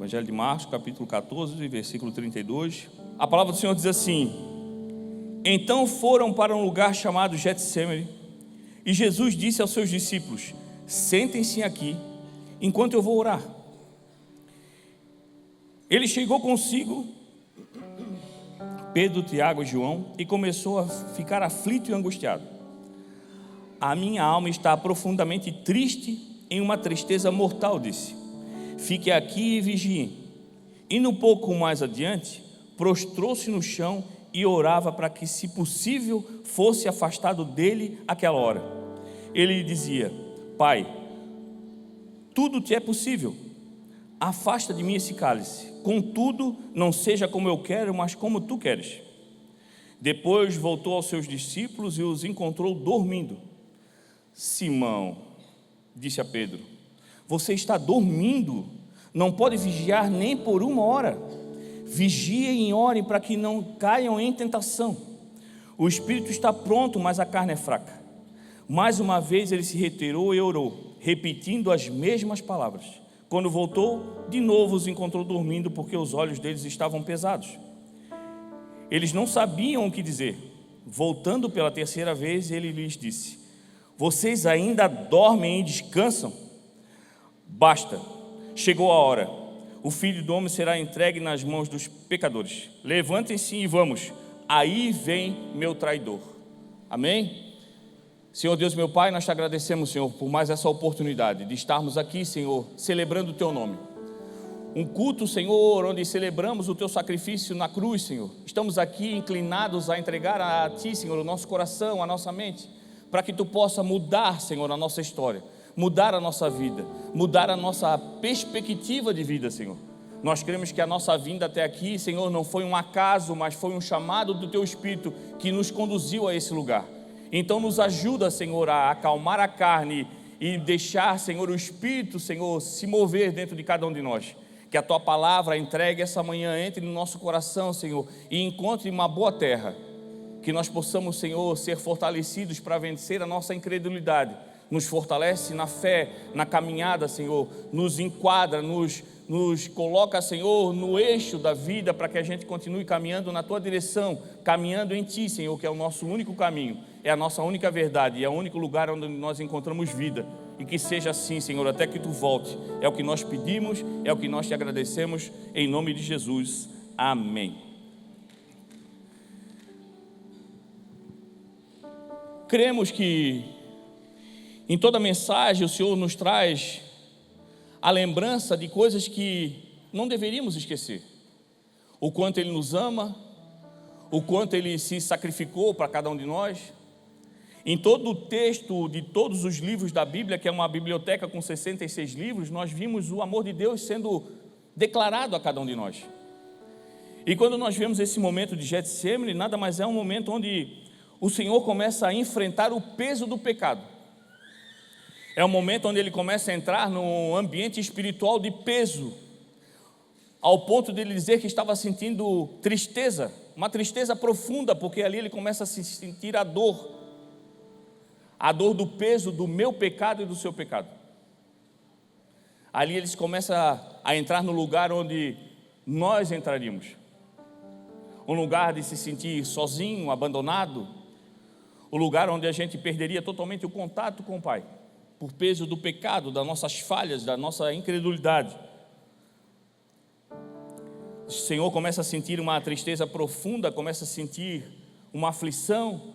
Evangelho de Marcos, capítulo 14, versículo 32. A palavra do Senhor diz assim: então foram para um lugar chamado Getsêmani, e Jesus disse aos seus discípulos: sentem-se aqui, enquanto eu vou orar. Ele chegou consigo Pedro, Tiago e João, e começou a ficar aflito e angustiado. A minha alma está profundamente triste, em uma tristeza mortal, disse. Fique aqui e vigie. E no pouco mais adiante, prostrou-se no chão e orava para que, se possível, fosse afastado dele aquela hora. Ele lhe dizia: Pai, tudo te é possível, afasta de mim esse cálice, contudo, não seja como eu quero, mas como tu queres. Depois voltou aos seus discípulos e os encontrou dormindo. Simão, disse a Pedro, você está dormindo? Não pode vigiar nem por uma hora. Vigiem e orem para que não caiam em tentação. O espírito está pronto, mas a carne é fraca. Mais uma vez ele se retirou e orou, repetindo as mesmas palavras. Quando voltou, de novo os encontrou dormindo, porque os olhos deles estavam pesados. Eles não sabiam o que dizer. Voltando pela terceira vez, ele lhes disse: vocês ainda dormem e descansam? Basta, chegou a hora. O Filho do Homem será entregue nas mãos dos pecadores. Levantem-se e vamos. Aí vem meu traidor. Amém? Senhor Deus, meu Pai, nós te agradecemos, Senhor, por mais essa oportunidade de estarmos aqui, Senhor, celebrando o Teu nome. Um culto, Senhor, onde celebramos o Teu sacrifício na cruz, Senhor. Estamos aqui inclinados a entregar a Ti, Senhor, o nosso coração, a nossa mente, para que Tu possa mudar, Senhor, a nossa história, mudar a nossa vida, mudar a nossa perspectiva de vida, Senhor. Nós cremos que a nossa vinda até aqui, Senhor, não foi um acaso, mas foi um chamado do Teu Espírito que nos conduziu a esse lugar. Então nos ajuda, Senhor, a acalmar a carne e deixar, Senhor, o Espírito, Senhor, se mover dentro de cada um de nós. Que a Tua palavra entregue essa manhã, entre no nosso coração, Senhor, e encontre uma boa terra. Que nós possamos, Senhor, ser fortalecidos para vencer a nossa incredulidade. Nos fortalece na fé, na caminhada, Senhor, nos enquadra, nos coloca, Senhor, no eixo da vida, para que a gente continue caminhando na Tua direção, caminhando em Ti, Senhor, que é o nosso único caminho, é a nossa única verdade, e é o único lugar onde nós encontramos vida. E que seja assim, Senhor, até que Tu volte. É o que nós pedimos, é o que nós Te agradecemos, em nome de Jesus. Amém. Cremos que em toda mensagem o Senhor nos traz a lembrança de coisas que não deveríamos esquecer. O quanto Ele nos ama, o quanto Ele se sacrificou para cada um de nós. Em todo o texto de todos os livros da Bíblia, que é uma biblioteca com 66 livros, nós vimos o amor de Deus sendo declarado a cada um de nós. E quando nós vemos esse momento de Getsêmani, nada mais é um momento onde o Senhor começa a enfrentar o peso do pecado. É um momento onde Ele começa a entrar num ambiente espiritual de peso, ao ponto de Ele dizer que estava sentindo tristeza, uma tristeza profunda, porque ali Ele começa a se sentir a dor do peso do meu pecado e do seu pecado. Ali eles começam a entrar no lugar onde nós entraríamos, um lugar de se sentir sozinho, abandonado, o lugar onde a gente perderia totalmente o contato com o Pai, por peso do pecado, das nossas falhas, da nossa incredulidade. O Senhor começa a sentir uma tristeza profunda, começa a sentir uma aflição,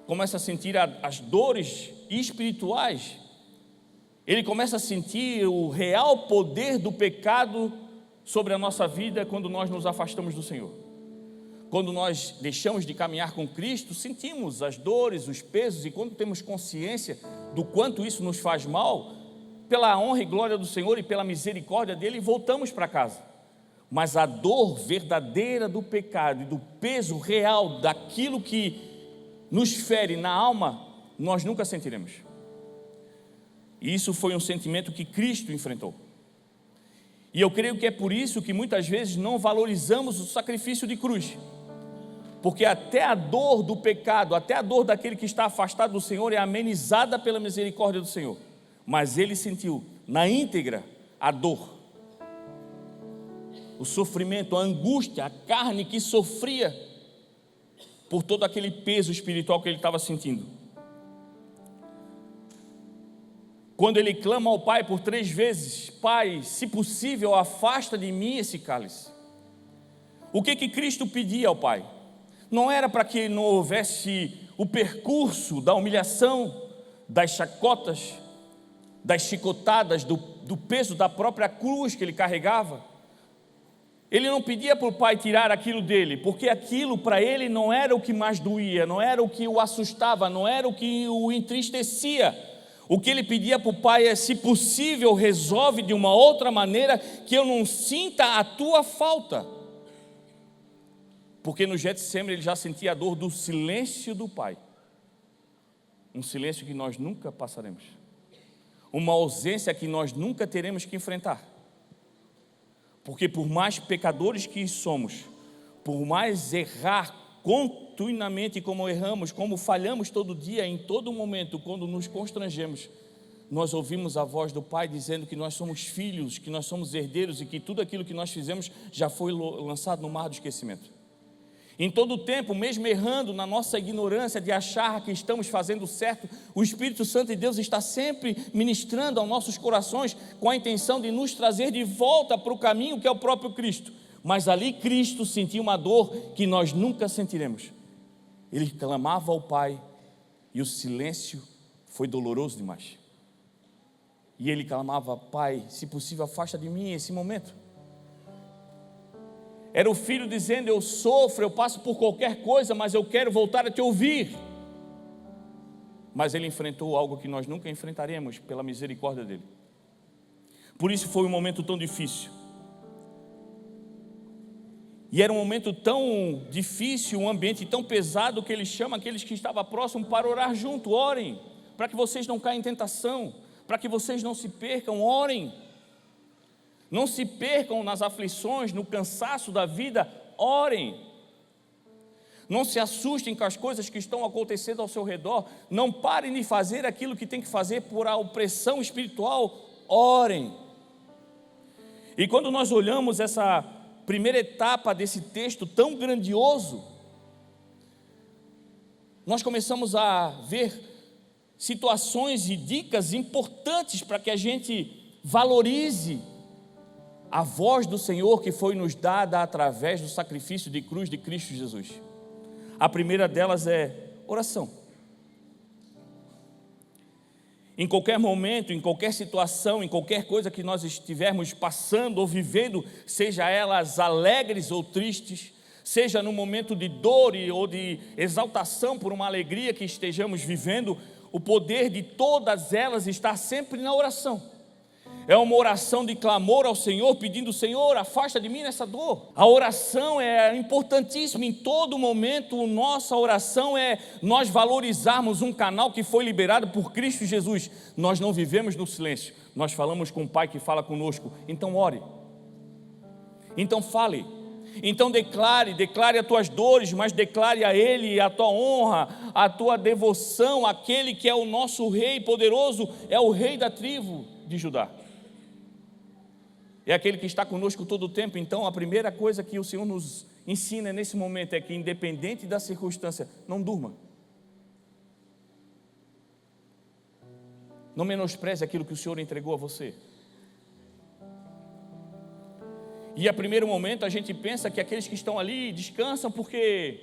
começa a sentir as dores espirituais. Ele começa a sentir o real poder do pecado sobre a nossa vida quando nós nos afastamos do Senhor. Quando nós deixamos de caminhar com Cristo, sentimos as dores, os pesos, e quando temos consciência do quanto isso nos faz mal, pela honra e glória do Senhor e pela misericórdia dEle, voltamos para casa. Mas a dor verdadeira do pecado e do peso real daquilo que nos fere na alma, nós nunca sentiremos. E isso foi um sentimento que Cristo enfrentou. E eu creio que é por isso que muitas vezes não valorizamos o sacrifício de cruz. Porque até a dor do pecado, até a dor daquele que está afastado do Senhor é amenizada pela misericórdia do Senhor. Mas Ele sentiu na íntegra a dor. o sofrimento, a angústia, a carne que sofria por todo aquele peso espiritual que ele estava sentindo. Quando ele clama ao Pai por 3 vezes: Pai, se possível, afasta de mim esse cálice. O que Cristo pedia ao Pai? Não era para que não houvesse o percurso da humilhação, das chacotas, das chicotadas, do peso da própria cruz que ele carregava. Ele não pedia para o Pai tirar aquilo dele, porque aquilo para ele não era o que mais doía, não era o que o assustava, não era o que o entristecia. O que ele pedia para o Pai é: se possível, resolve de uma outra maneira, que eu não sinta a tua falta. Porque no Getsemane ele já sentia a dor do silêncio do Pai. Um silêncio que nós nunca passaremos. Uma ausência que nós nunca teremos que enfrentar. Porque por mais pecadores que somos, por mais errar continuamente como erramos, como falhamos todo dia, em todo momento, quando nos constrangemos, nós ouvimos a voz do Pai dizendo que nós somos filhos, que nós somos herdeiros e que tudo aquilo que nós fizemos já foi lançado no mar do esquecimento. Em todo o tempo, mesmo errando na nossa ignorância de achar que estamos fazendo certo, o Espírito Santo de Deus está sempre ministrando aos nossos corações com a intenção de nos trazer de volta para o caminho que é o próprio Cristo. Mas ali Cristo sentia uma dor que nós nunca sentiremos. Ele clamava ao Pai e o silêncio foi doloroso demais. E ele clamava: Pai, se possível, afasta de mim esse momento. Era o filho dizendo: eu sofro, eu passo por qualquer coisa, mas eu quero voltar a te ouvir. Mas ele enfrentou algo que nós nunca enfrentaremos, pela misericórdia dele. Por isso foi um momento tão difícil. E era um momento tão difícil, um ambiente tão pesado, que ele chama aqueles que estavam próximos para orar junto. Orem, para que vocês não caiam em tentação, para que vocês não se percam. Orem. Não se percam nas aflições, no cansaço da vida. Orem. Não se assustem com as coisas que estão acontecendo ao seu redor. Não parem de fazer aquilo que tem que fazer por a opressão espiritual. Orem. E quando nós olhamos essa primeira etapa desse texto tão grandioso, nós começamos a ver situações e dicas importantes para que a gente valorize a voz do Senhor que foi nos dada através do sacrifício de cruz de Cristo Jesus. A primeira delas é oração. Em qualquer momento, em qualquer situação, em qualquer coisa que nós estivermos passando ou vivendo, seja elas alegres ou tristes, seja no momento de dor ou de exaltação por uma alegria que estejamos vivendo, o poder de todas elas está sempre na oração. É uma oração de clamor ao Senhor, pedindo: Senhor, afasta de mim essa dor. A oração é importantíssima em todo momento. Nossa oração é nós valorizarmos um canal que foi liberado por Cristo Jesus. Nós não vivemos no silêncio, nós falamos com o Pai que fala conosco. Então ore, então fale, então declare as tuas dores, mas declare a Ele a tua honra, a tua devoção. Aquele que é o nosso Rei poderoso, é o Rei da tribo de Judá. É aquele que está conosco todo o tempo. Então a primeira coisa que o Senhor nos ensina nesse momento é que, independente da circunstância, não durma. Não menospreze aquilo que o Senhor entregou a você. E a primeiro momento a gente pensa que aqueles que estão ali descansam porque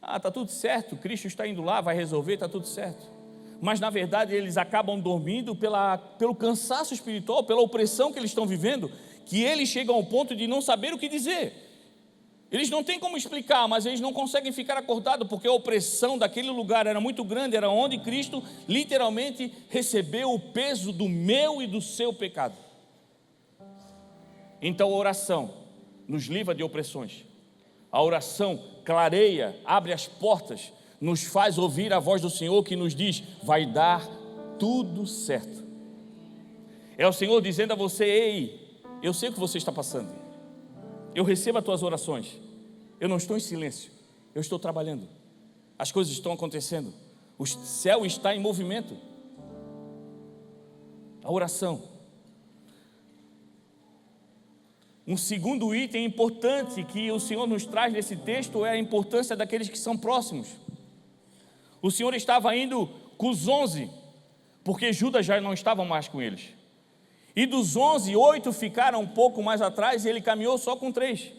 está tudo certo, Cristo está indo lá, vai resolver, está tudo certo. Mas na verdade eles acabam dormindo pelo cansaço espiritual, pela opressão que eles estão vivendo, que eles chegam ao ponto de não saber o que dizer. Eles não têm como explicar, mas eles não conseguem ficar acordados, porque a opressão daquele lugar era muito grande, era onde Cristo literalmente recebeu o peso do meu e do seu pecado. Então a oração nos livra de opressões. A oração clareia, abre as portas, nos faz ouvir a voz do Senhor que nos diz: vai dar tudo certo. É o Senhor dizendo a você: ei, eu sei o que você está passando, eu recebo as tuas orações, eu não estou em silêncio, eu estou trabalhando, as coisas estão acontecendo, o céu está em movimento. A oração. Um segundo item importante que o Senhor nos traz nesse texto é a importância daqueles que são próximos. O Senhor estava indo com os 11, porque Judas já não estava mais com eles. E dos 11, 8 ficaram um pouco mais atrás e ele caminhou só com 3.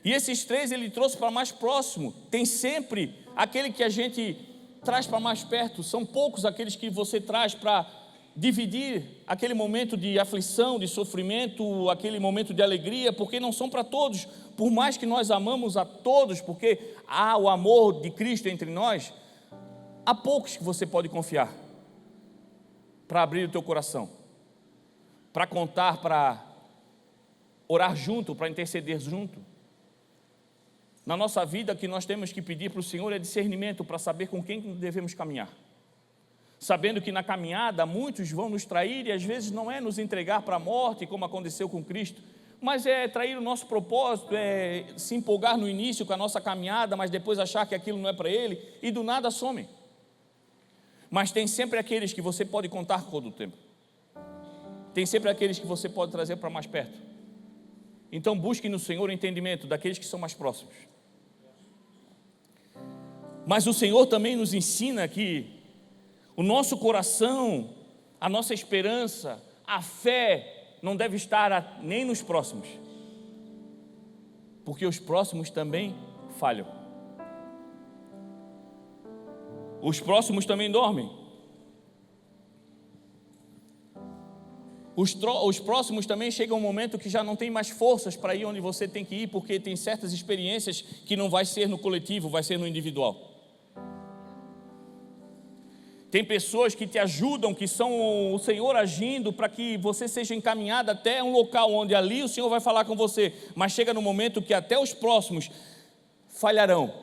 E esses 3 ele trouxe para mais próximo. Tem sempre aquele que a gente traz para mais perto. São poucos aqueles que você traz para dividir aquele momento de aflição, de sofrimento, aquele momento de alegria, porque não são para todos. Por mais que nós amamos a todos, porque há o amor de Cristo entre nós, há poucos que você pode confiar para abrir o teu coração, para contar, para orar junto, para interceder junto. Na nossa vida, o que nós temos que pedir para o Senhor é discernimento para saber com quem devemos caminhar. Sabendo que na caminhada muitos vão nos trair e às vezes não é nos entregar para a morte, como aconteceu com Cristo, mas é trair o nosso propósito, é se empolgar no início com a nossa caminhada, mas depois achar que aquilo não é para Ele e do nada some. Mas tem sempre aqueles que você pode contar todo o tempo. Tem sempre aqueles que você pode trazer para mais perto. Então busque no Senhor o entendimento daqueles que são mais próximos. Mas o Senhor também nos ensina que o nosso coração, a nossa esperança, a fé não deve estar nem nos próximos, porque os próximos também falham. Os próximos também dormem. Os próximos também chegam um momento que já não tem mais forças para ir onde você tem que ir, porque tem certas experiências que não vai ser no coletivo, vai ser no individual. Tem pessoas que te ajudam, que são o Senhor agindo para que você seja encaminhado até um local onde ali o Senhor vai falar com você, mas chega no momento que até os próximos falharão,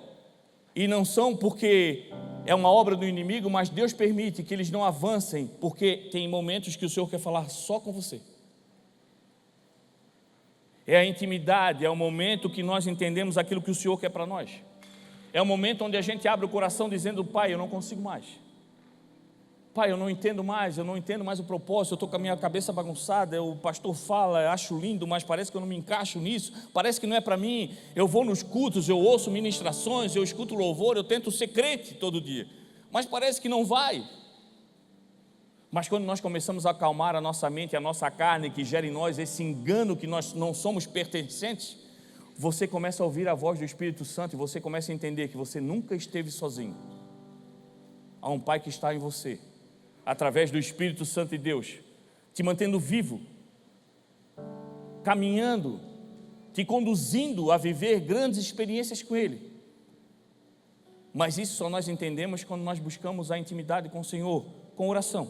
e não são porque é uma obra do inimigo, mas Deus permite que eles não avancem, porque tem momentos que o Senhor quer falar só com você. É a intimidade, é o momento que nós entendemos aquilo que o Senhor quer para nós. É o momento onde a gente abre o coração dizendo: Pai, eu não consigo mais. Pai, eu não entendo mais o propósito, eu estou com a minha cabeça bagunçada, o pastor fala, eu acho lindo, mas parece que eu não me encaixo nisso, parece que não é para mim. Eu vou nos cultos, eu ouço ministrações, eu escuto louvor, eu tento ser crente todo dia, mas parece que não vai. Mas quando nós começamos a acalmar a nossa mente, a nossa carne, que gera em nós esse engano que nós não somos pertencentes, você começa a ouvir a voz do Espírito Santo e você começa a entender que você nunca esteve sozinho. Há um Pai que está em você, através do Espírito Santo de Deus, te mantendo vivo, caminhando, te conduzindo a viver grandes experiências com Ele. Mas isso só nós entendemos quando nós buscamos a intimidade com o Senhor, com oração.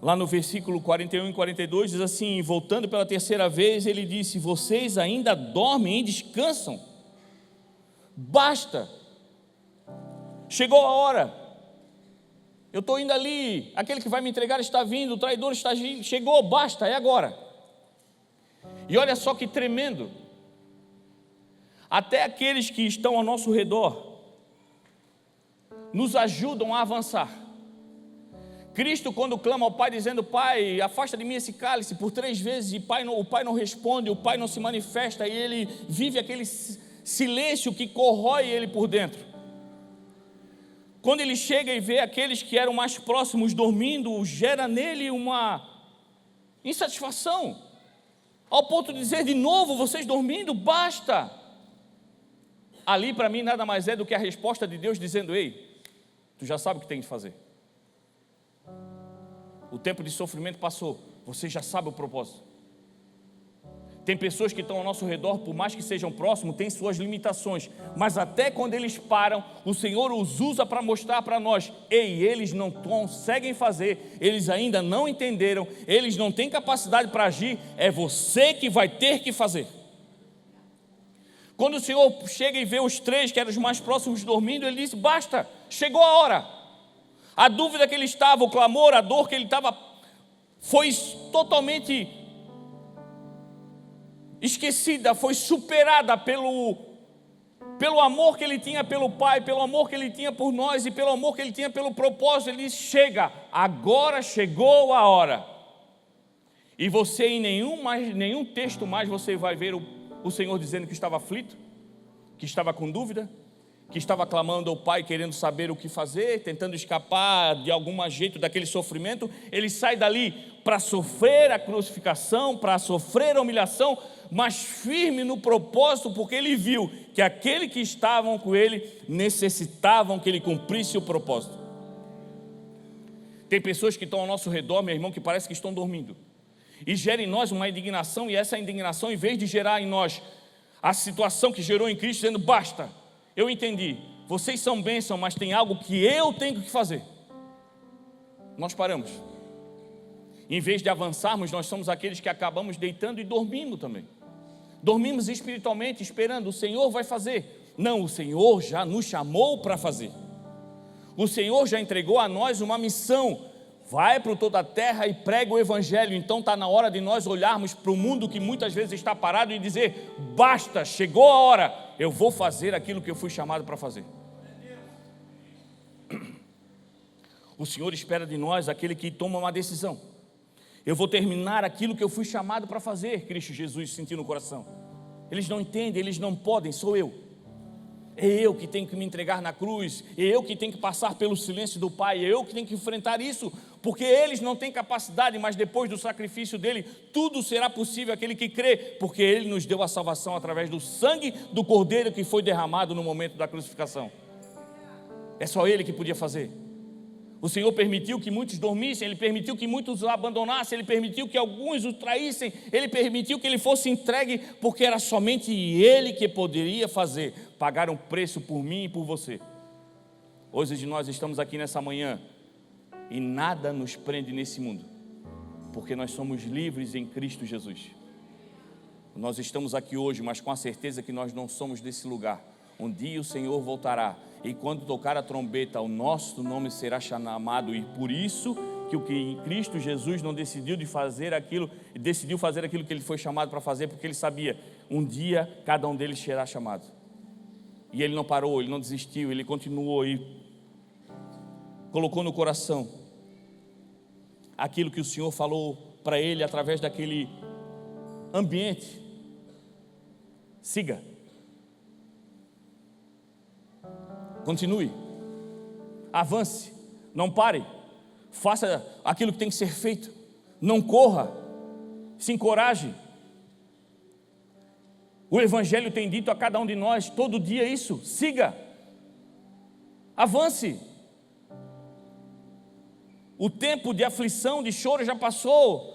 Lá no versículo 41 e 42 diz assim: voltando pela terceira vez, ele disse: vocês ainda dormem e descansam? Basta! Chegou a hora, eu estou indo ali, aquele que vai me entregar está vindo, o traidor está vindo, chegou, basta, é agora. E olha só que tremendo, até aqueles que estão ao nosso redor nos ajudam a avançar. Cristo, quando clama ao Pai dizendo: Pai, afasta de mim esse cálice, por 3 vezes, e o Pai não responde, o Pai não se manifesta, e ele vive aquele silêncio que corrói ele por dentro. Quando ele chega e vê aqueles que eram mais próximos dormindo, gera nele uma insatisfação, ao ponto de dizer: de novo vocês dormindo, basta. Ali para mim nada mais é do que a resposta de Deus dizendo: ei, tu já sabe o que tem que fazer, o tempo de sofrimento passou, você já sabe o propósito. Tem pessoas que estão ao nosso redor, por mais que sejam próximos, têm suas limitações, mas até quando eles param, o Senhor os usa para mostrar para nós: ei, eles não conseguem fazer, eles ainda não entenderam, eles não têm capacidade para agir, é você que vai ter que fazer. Quando o Senhor chega e vê os 3 que eram os mais próximos dormindo, Ele disse: basta, chegou a hora. A dúvida que ele estava, o clamor, a dor que ele estava, foi totalmente esquecida, foi superada pelo amor que ele tinha pelo Pai, pelo amor que ele tinha por nós e pelo amor que ele tinha pelo propósito. Ele disse: chega, agora chegou a hora. E você em nenhum texto mais você vai ver o Senhor dizendo que estava aflito, que estava com dúvida, que estava clamando ao Pai, querendo saber o que fazer, tentando escapar de algum jeito daquele sofrimento. Ele sai dali para sofrer a crucificação, para sofrer a humilhação, mas firme no propósito, porque ele viu que aqueles que estavam com ele necessitavam que ele cumprisse o propósito. Tem pessoas que estão ao nosso redor, meu irmão, que parece que estão dormindo, e gera em nós uma indignação, e essa indignação, em vez de gerar em nós a situação que gerou em Cristo, dizendo: basta, eu entendi, vocês são bênção, mas tem algo que eu tenho que fazer. Nós paramos. Em vez de avançarmos, nós somos aqueles que acabamos deitando e dormindo também. Dormimos espiritualmente, esperando, o Senhor vai fazer. Não, o Senhor já nos chamou para fazer. O Senhor já entregou a nós uma missão: vai para toda a terra e prega o Evangelho. Então está na hora de nós olharmos para o mundo que muitas vezes está parado e dizer: basta, chegou a hora, eu vou fazer aquilo que eu fui chamado para fazer. O Senhor espera de nós aquele que toma uma decisão: eu vou terminar aquilo que eu fui chamado para fazer. Cristo Jesus sentiu no coração. Eles não entendem, eles não podem, sou eu. É eu que tenho que me entregar na cruz, é eu que tenho que passar pelo silêncio do Pai, é eu que tenho que enfrentar isso, porque eles não têm capacidade, mas depois do sacrifício dele, tudo será possível aquele que crê, porque ele nos deu a salvação através do sangue do Cordeiro que foi derramado no momento da crucificação. É só ele que podia fazer. O Senhor permitiu que muitos dormissem, ele permitiu que muitos o abandonassem, ele permitiu que alguns o traíssem, ele permitiu que ele fosse entregue, porque era somente ele que poderia fazer, pagar um preço por mim e por você. Hoje nós estamos aqui nessa manhã e nada nos prende nesse mundo, porque nós somos livres em Cristo Jesus. Nós estamos aqui hoje, mas com a certeza que nós não somos desse lugar. Um dia o Senhor voltará, e quando tocar a trombeta, o nosso nome será chamado, e por isso que o que em Cristo Jesus não decidiu fazer aquilo que ele foi chamado para fazer, porque ele sabia, um dia cada um deles será chamado. E ele não parou, ele não desistiu, ele continuou e colocou no coração aquilo que o Senhor falou para ele através daquele ambiente: siga. Continue, avance, não pare, faça aquilo que tem que ser feito, não corra, se encoraje. O Evangelho tem dito a cada um de nós todo dia isso: siga, avance. O tempo de aflição, de choro já passou.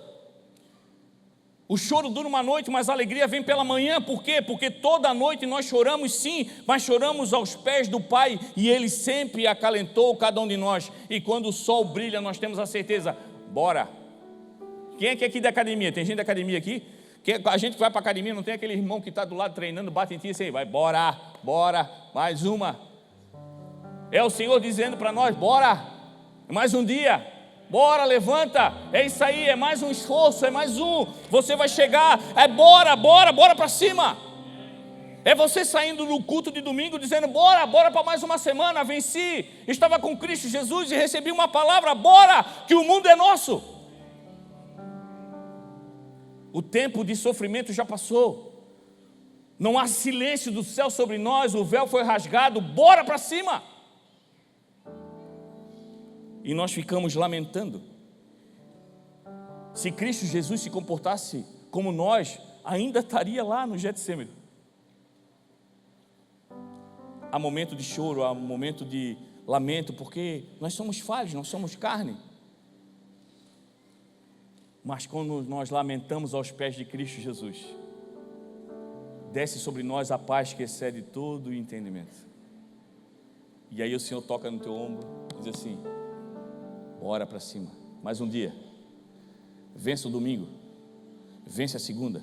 O choro dura uma noite, mas a alegria vem pela manhã. Por quê? Porque toda noite nós choramos, sim, mas choramos aos pés do Pai, e Ele sempre acalentou cada um de nós. E quando o sol brilha, nós temos a certeza: bora. Quem é que é aqui da academia? Tem gente da academia aqui? A gente que vai para a academia, não tem aquele irmão que está do lado treinando, bate em ti e assim, vai, bora, mais uma. É o Senhor dizendo para nós: bora, mais um dia. Bora, levanta, é isso aí, é mais um esforço, é mais um, você vai chegar, é bora para cima. É você saindo do culto de domingo dizendo: bora para mais uma semana, venci, estava com Cristo Jesus e recebi uma palavra, bora, que o mundo é nosso. O tempo de sofrimento já passou, não há silêncio do céu sobre nós, o véu foi rasgado, bora para cima. E nós ficamos lamentando. Se Cristo Jesus se comportasse como nós, ainda estaria lá no Getsemane. Há momento de choro, há momento de lamento, porque nós somos falhos, nós somos carne. Mas quando nós lamentamos aos pés de Cristo Jesus, desce sobre nós a paz que excede todo o entendimento. E aí o Senhor toca no teu ombro e diz assim: bora para cima, mais um dia. Vence o domingo, vence a segunda.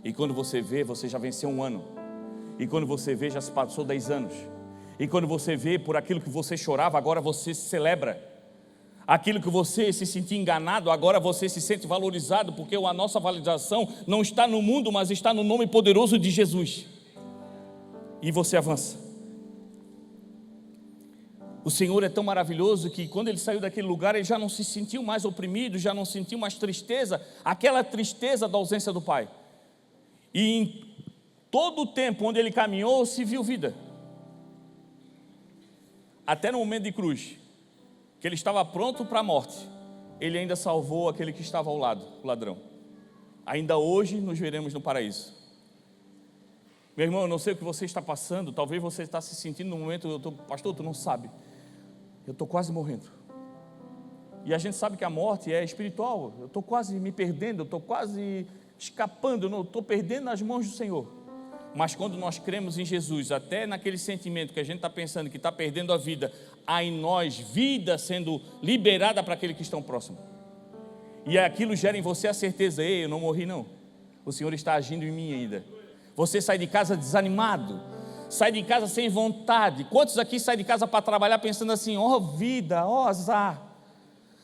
E quando você vê, você já venceu um ano. E quando você vê, já se passou 10 anos. E quando você vê, por aquilo que você chorava, agora você se celebra. Aquilo que você se sentia enganado, agora você se sente valorizado, porque a nossa valorização não está no mundo, mas está no nome poderoso de Jesus. E você avança. O Senhor é tão maravilhoso que quando ele saiu daquele lugar, ele já não se sentiu mais oprimido, já não sentiu mais tristeza, aquela tristeza da ausência do Pai. E em todo o tempo onde ele caminhou, se viu vida. Até no momento de cruz, que ele estava pronto para a morte, ele ainda salvou aquele que estava ao lado, o ladrão. Ainda hoje nos veremos no paraíso. Meu irmão, eu não sei o que você está passando, talvez você está se sentindo no momento, pastor, tu não sabe, eu estou quase morrendo. E a gente sabe que a morte é espiritual, eu estou quase me perdendo, eu estou quase escapando, eu estou perdendo nas mãos do Senhor. Mas quando nós cremos em Jesus, até naquele sentimento que a gente está pensando que está perdendo a vida, há em nós vida sendo liberada para aquele que estão próximo. E aquilo gera em você a certeza, ei, eu não morri não, o Senhor está agindo em mim ainda. Você sai de casa desanimado, sai de casa sem vontade. Quantos aqui saem de casa para trabalhar pensando assim, ó vida, ó azar.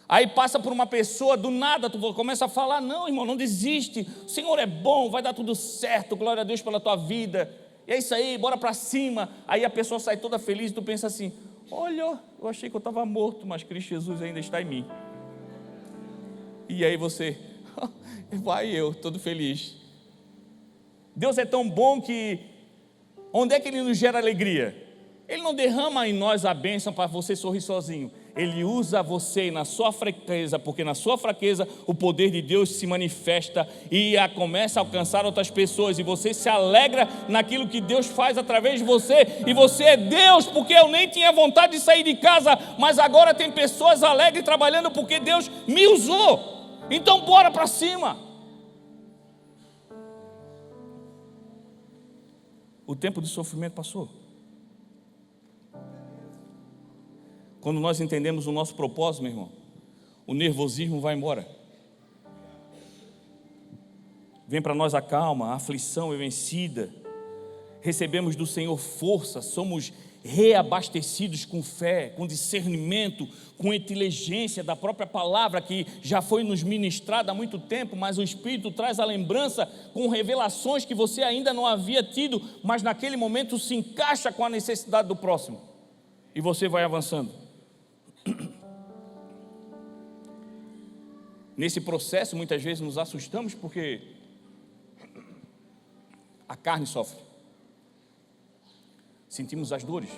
Aí passa por uma pessoa, do nada tu começa a falar, não irmão, não desiste, o Senhor é bom, vai dar tudo certo, glória a Deus pela tua vida, e é isso aí, bora para cima. Aí a pessoa sai toda feliz e tu pensa assim, olha, eu achei que eu estava morto, mas Cristo Jesus ainda está em mim. E aí você, vai eu, todo feliz. Deus é tão bom que, onde é que Ele nos gera alegria? Ele não derrama em nós a bênção para você sorrir sozinho. Ele usa você na sua fraqueza, porque na sua fraqueza o poder de Deus se manifesta e começa a alcançar outras pessoas, e você se alegra naquilo que Deus faz através de você, e você é Deus, porque eu nem tinha vontade de sair de casa, mas agora tem pessoas alegres trabalhando porque Deus me usou. Então bora para cima. O tempo de sofrimento passou. Quando nós entendemos o nosso propósito, meu irmão, o nervosismo vai embora. Vem para nós a calma, a aflição é vencida. Recebemos do Senhor força, somos reabastecidos com fé, com discernimento, com inteligência da própria palavra que já foi nos ministrada há muito tempo, mas o Espírito traz a lembrança com revelações que você ainda não havia tido, mas naquele momento se encaixa com a necessidade do próximo. E você vai avançando. Nesse processo, muitas vezes nos assustamos porque a carne sofre. Sentimos as dores.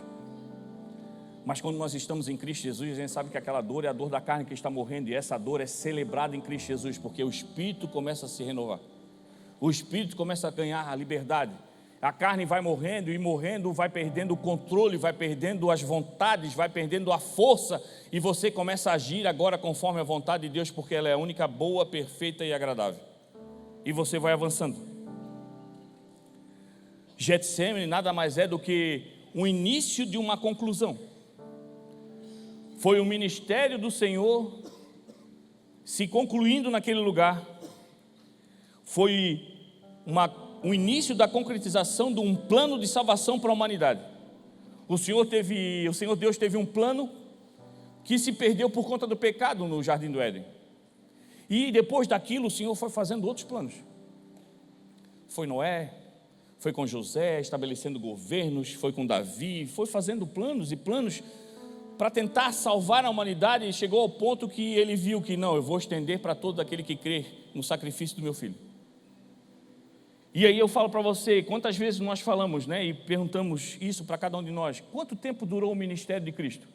Mas quando nós estamos em Cristo Jesus, a gente sabe que aquela dor é a dor da carne que está morrendo, e essa dor é celebrada em Cristo Jesus, porque o Espírito começa a se renovar. O Espírito começa a ganhar a liberdade. A carne vai morrendo e morrendo, vai perdendo o controle, vai perdendo as vontades, vai perdendo a força, e você começa a agir agora conforme a vontade de Deus, porque ela é a única boa, perfeita e agradável. E você vai avançando. Getsêmani nada mais é do que o início de uma conclusão. Foi o ministério do Senhor se concluindo naquele lugar. Foi o início da concretização de um plano de salvação para a humanidade. O Senhor Deus teve um plano que se perdeu por conta do pecado no Jardim do Éden. E depois daquilo o Senhor foi fazendo outros planos. Foi Noé, foi com José, estabelecendo governos, foi com Davi, foi fazendo planos e planos para tentar salvar a humanidade, e chegou ao ponto que ele viu que não, eu vou estender para todo aquele que crê no sacrifício do meu filho. E aí eu falo para você, quantas vezes nós falamos, e perguntamos isso para cada um de nós, quanto tempo durou o ministério de Cristo?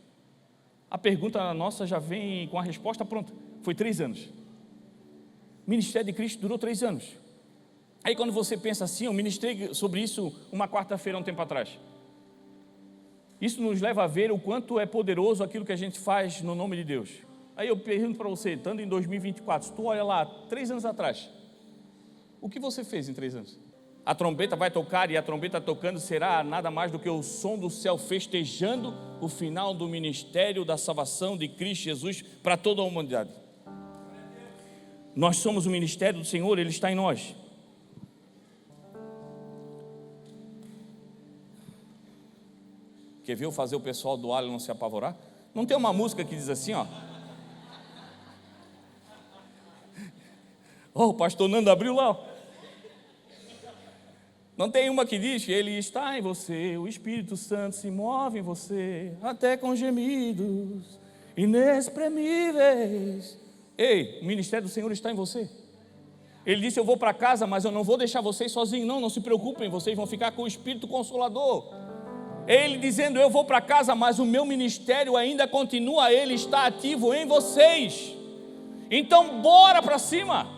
A pergunta nossa já vem com a resposta pronta, foi 3 anos. O ministério de Cristo durou 3 anos. Aí quando você pensa assim, eu ministrei sobre isso uma quarta-feira, um tempo atrás. Isso nos leva a ver o quanto é poderoso aquilo que a gente faz no nome de Deus. Aí eu pergunto para você, estando em 2024, se tu olha lá, 3 anos atrás, o que você fez em 3 anos? A trombeta vai tocar, e a trombeta tocando será nada mais do que o som do céu festejando o final do ministério da salvação de Cristo Jesus para toda a humanidade. Nós somos o ministério do Senhor, Ele está em nós. Quer ver eu fazer o pessoal do alho não se apavorar? Não tem uma música que diz assim, ó. O pastor Nando abriu lá, ó. Não tem uma que diz que Ele está em você, o Espírito Santo se move em você, até com gemidos inexprimíveis. Ei, o ministério do Senhor está em você. Ele disse, eu vou para casa, mas eu não vou deixar vocês sozinhos, não se preocupem, vocês vão ficar com o Espírito Consolador. Ele dizendo, eu vou para casa, mas o meu ministério ainda continua, ele está ativo em vocês. Então bora para cima.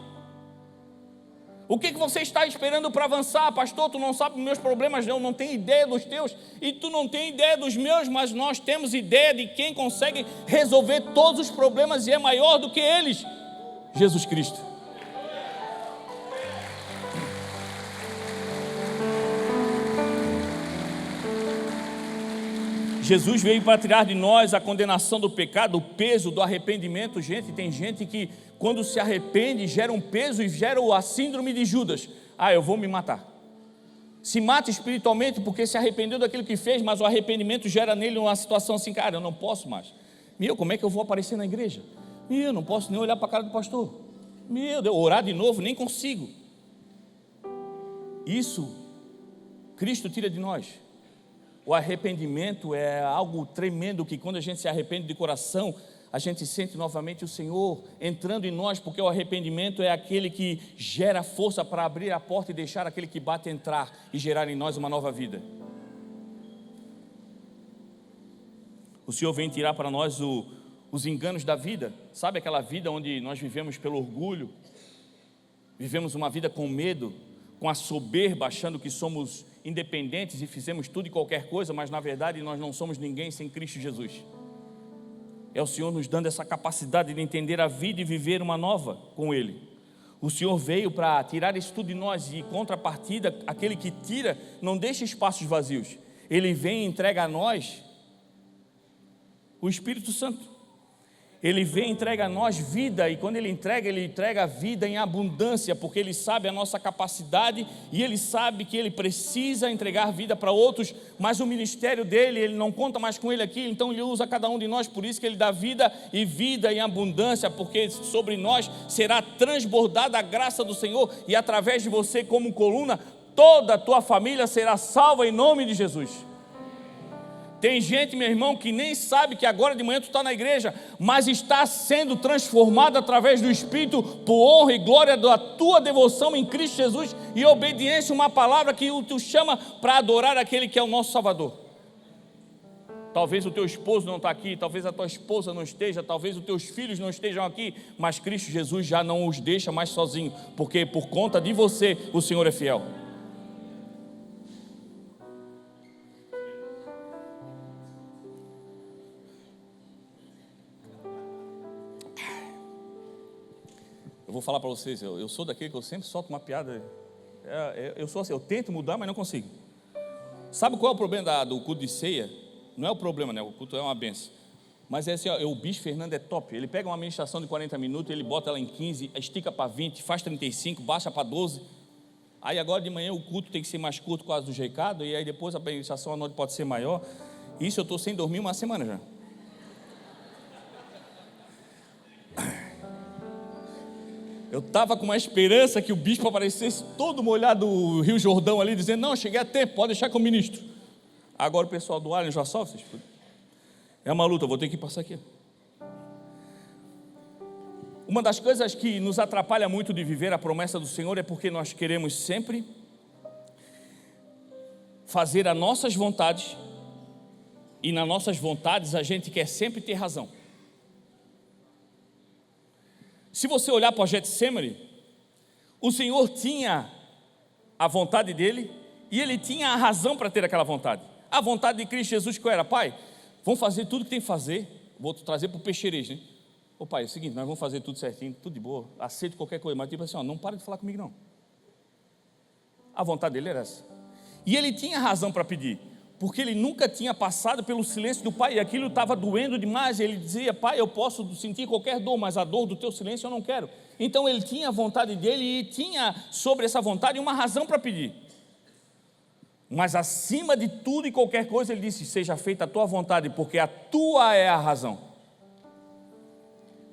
O que você está esperando para avançar? Pastor, tu não sabe dos meus problemas, não tem ideia dos teus, e tu não tem ideia dos meus, mas nós temos ideia de quem consegue resolver todos os problemas e é maior do que eles, Jesus Cristo. Jesus veio para tirar de nós a condenação do pecado, o peso do arrependimento. Gente, tem gente que quando se arrepende gera um peso e gera a síndrome de Judas. Eu vou me matar. Se mata espiritualmente porque se arrependeu daquilo que fez, mas o arrependimento gera nele uma situação assim, cara, eu não posso mais. Como é que eu vou aparecer na igreja? Eu não posso nem olhar para a cara do pastor. Orar de novo, nem consigo. Isso, Cristo tira de nós. O arrependimento é algo tremendo, que quando a gente se arrepende de coração, a gente sente novamente o Senhor entrando em nós, porque o arrependimento é aquele que gera força para abrir a porta e deixar aquele que bate entrar e gerar em nós uma nova vida. O Senhor vem tirar para nós os enganos da vida, sabe aquela vida onde nós vivemos pelo orgulho, vivemos uma vida com medo, com a soberba, achando que somos independentes e fizemos tudo e qualquer coisa, mas na verdade nós não somos ninguém sem Cristo Jesus. É o Senhor nos dando essa capacidade de entender a vida e viver uma nova com Ele. O Senhor veio para tirar isso tudo de nós, e em contrapartida, aquele que tira não deixa espaços vazios. Ele vem e entrega a nós o Espírito Santo. Ele vem e entrega a nós vida, e quando Ele entrega a vida em abundância, porque Ele sabe a nossa capacidade, e Ele sabe que Ele precisa entregar vida para outros, mas o ministério dEle, Ele não conta mais com Ele aqui, então Ele usa cada um de nós, por isso que Ele dá vida e vida em abundância, porque sobre nós será transbordada a graça do Senhor, e através de você como coluna, toda a tua família será salva em nome de Jesus. Tem gente, meu irmão, que nem sabe que agora de manhã tu está na igreja, mas está sendo transformado através do Espírito, por honra e glória da tua devoção em Cristo Jesus e obediência, uma palavra que tu chama para adorar aquele que é o nosso Salvador. Talvez o teu esposo não está aqui, talvez a tua esposa não esteja, talvez os teus filhos não estejam aqui, mas Cristo Jesus já não os deixa mais sozinhos, porque por conta de você o Senhor é fiel. Eu vou falar para vocês, eu sou daquele que eu sempre solto uma piada. Eu sou assim, eu tento mudar, mas não consigo. Sabe qual é o problema do culto de ceia? Não é o problema, né? O culto é uma benção. Mas é assim, o Bispo Fernando é top. Ele pega uma ministração de 40 minutos, ele bota ela em 15, estica para 20, faz 35, baixa para 12. Aí agora de manhã o culto tem que ser mais curto por causa dos recados, e aí depois a ministração à noite pode ser maior. Isso eu estou sem dormir uma semana já. Eu estava com uma esperança que o bispo aparecesse todo molhado do Rio Jordão ali, dizendo, não, cheguei a tempo, pode deixar com o ministro. Agora o pessoal do Alien já sofre. É uma luta, eu vou ter que passar aqui. Uma das coisas que nos atrapalha muito de viver a promessa do Senhor é porque nós queremos sempre fazer as nossas vontades, e nas nossas vontades a gente quer sempre ter razão. Se você olhar para o Getsemane, o Senhor tinha a vontade dele e ele tinha a razão para ter aquela vontade. A vontade de Cristo Jesus qual era? Pai, vamos fazer tudo que tem que fazer. Vou trazer para o peixeirês, né? Ô pai, é o seguinte, nós vamos fazer tudo certinho, tudo de boa, aceito qualquer coisa, mas tipo assim, não para de falar comigo não. A vontade dele era essa. E ele tinha razão para pedir, porque ele nunca tinha passado pelo silêncio do pai, e aquilo estava doendo demais. Ele dizia, pai, eu posso sentir qualquer dor, mas a dor do teu silêncio eu não quero. Então ele tinha a vontade dele, e tinha sobre essa vontade uma razão para pedir. Mas acima de tudo e qualquer coisa, ele disse, seja feita a tua vontade, porque a tua é a razão.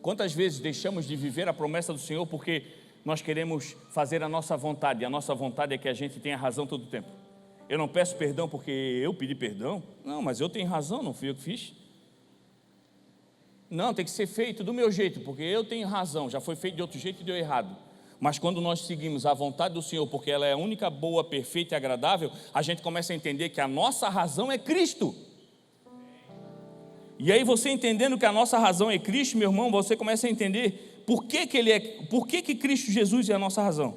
Quantas vezes deixamos de viver a promessa do Senhor, porque nós queremos fazer a nossa vontade, e a nossa vontade é que a gente tenha razão todo o tempo. Eu não peço perdão porque eu pedi perdão, não, mas eu tenho razão, não fui eu que fiz. Não, tem que ser feito do meu jeito, porque eu tenho razão, já foi feito de outro jeito e deu errado. Mas quando nós seguimos a vontade do Senhor, porque ela é a única boa, perfeita e agradável, a gente começa a entender que a nossa razão é Cristo. E aí você entendendo que a nossa razão é Cristo, meu irmão, você começa a entender por que Cristo Jesus é a nossa razão.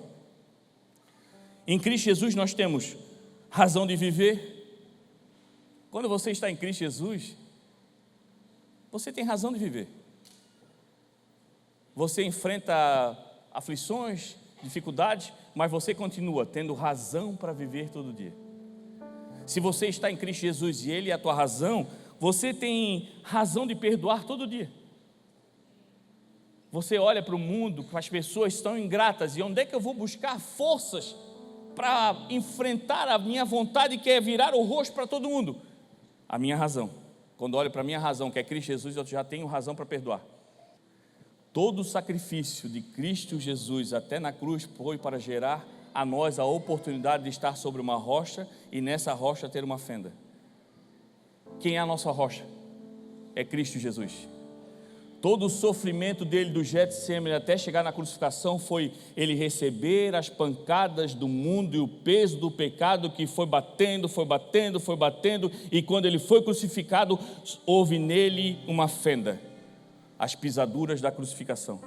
Em Cristo Jesus nós temos razão de viver. Quando você está em Cristo Jesus, você tem razão de viver. Você enfrenta aflições, dificuldades, mas você continua tendo razão para viver todo dia. Se você está em Cristo Jesus e Ele é a tua razão, você tem razão de perdoar todo dia. Você olha para o mundo, as pessoas estão ingratas, e onde é que eu vou buscar forças para enfrentar a minha vontade, que é virar o rosto para todo mundo? A minha razão. Quando olho para a minha razão, que é Cristo Jesus, eu já tenho razão para perdoar. Todo o sacrifício de Cristo Jesus até na cruz foi para gerar a nós a oportunidade de estar sobre uma rocha e nessa rocha ter uma fenda. Quem é a nossa rocha? É Cristo Jesus. Todo o sofrimento dele do Getsemane até chegar na crucificação foi ele receber as pancadas do mundo e o peso do pecado que foi batendo, e quando ele foi crucificado, houve nele uma fenda, as pisaduras da crucificação.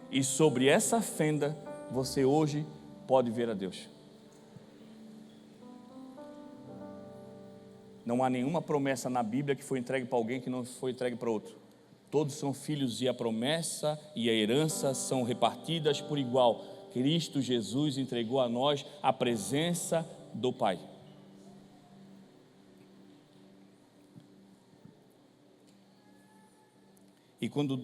E sobre essa fenda você hoje pode ver a Deus. Não há nenhuma promessa na Bíblia que foi entregue para alguém que não foi entregue para outro. Todos são filhos e a promessa e a herança são repartidas por igual. Cristo Jesus entregou a nós a presença do Pai. E quando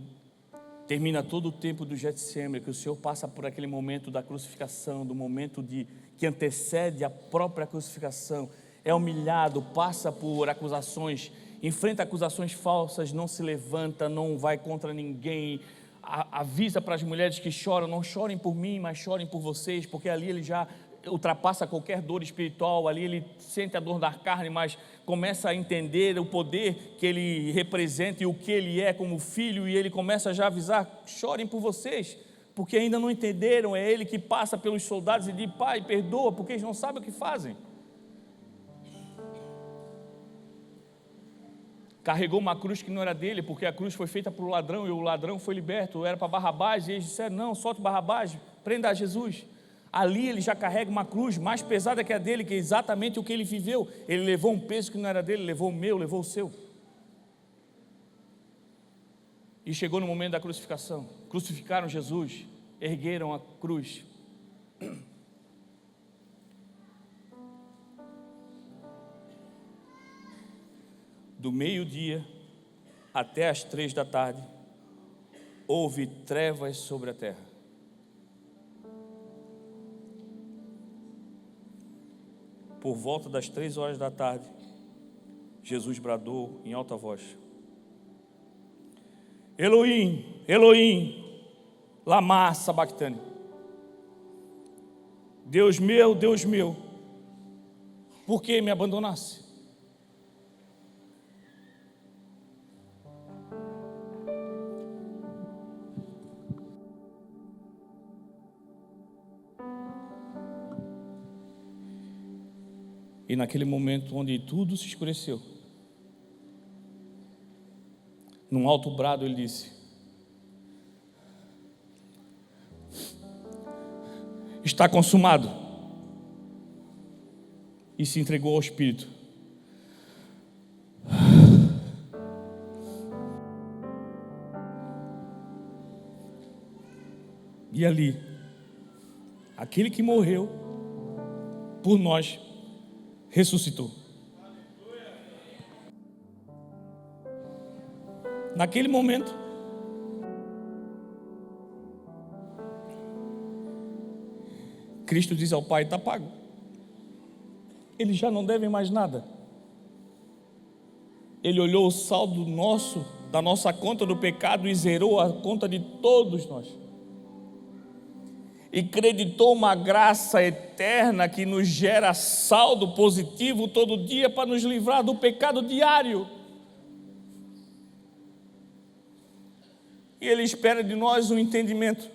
termina todo o tempo do Getsemane, que o Senhor passa por aquele momento da crucificação, do momento que antecede a própria crucificação, é humilhado, passa por acusações, enfrenta acusações falsas, não se levanta, não vai contra ninguém, avisa para as mulheres que choram, não chorem por mim, mas chorem por vocês, porque ali ele já ultrapassa qualquer dor espiritual, ali ele sente a dor da carne, mas começa a entender o poder que ele representa e o que ele é como filho, e ele começa já a avisar: chorem por vocês, porque ainda não entenderam. É ele que passa pelos soldados e diz: Pai, perdoa, porque eles não sabem o que fazem. Carregou uma cruz que não era dele, porque a cruz foi feita para o ladrão e o ladrão foi liberto, era para Barrabás, e eles disseram: não, solte Barrabás, prenda a Jesus. Ali ele já carrega uma cruz mais pesada que a dele, que é exatamente o que ele viveu. Ele levou um peso que não era dele, levou o meu, levou o seu. E chegou no momento da crucificação, crucificaram Jesus, ergueram a cruz. Do meio-dia até as 3 da tarde, houve trevas sobre a terra. Por volta das 3 horas da tarde, Jesus bradou em alta voz: Elohim, Elohim, lama sabachthani. Deus meu, por que me abandonaste? E naquele momento onde tudo se escureceu, num alto brado ele disse: está consumado. E se entregou ao Espírito. E ali, aquele que morreu por nós ressuscitou. Naquele momento, Cristo diz ao Pai: está pago. Eles já não devem mais nada. Ele olhou o saldo nosso, da nossa conta do pecado, e zerou a conta de todos nós. e creditou uma graça eterna que nos gera saldo positivo todo dia para nos livrar do pecado diário. E Ele espera de nós um entendimento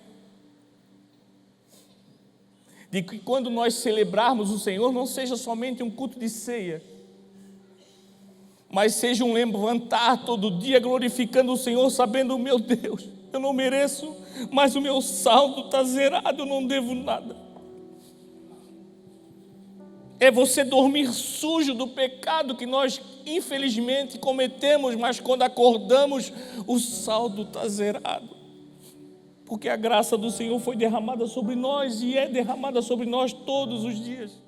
de que quando nós celebrarmos o Senhor, não seja somente um culto de ceia, mas seja um levantar todo dia glorificando o Senhor, sabendo, meu Deus, eu não mereço, mas o meu saldo está zerado, eu não devo nada. É você dormir sujo do pecado que nós infelizmente cometemos, mas quando acordamos, o saldo está zerado. Porque a graça do Senhor foi derramada sobre nós e é derramada sobre nós todos os dias.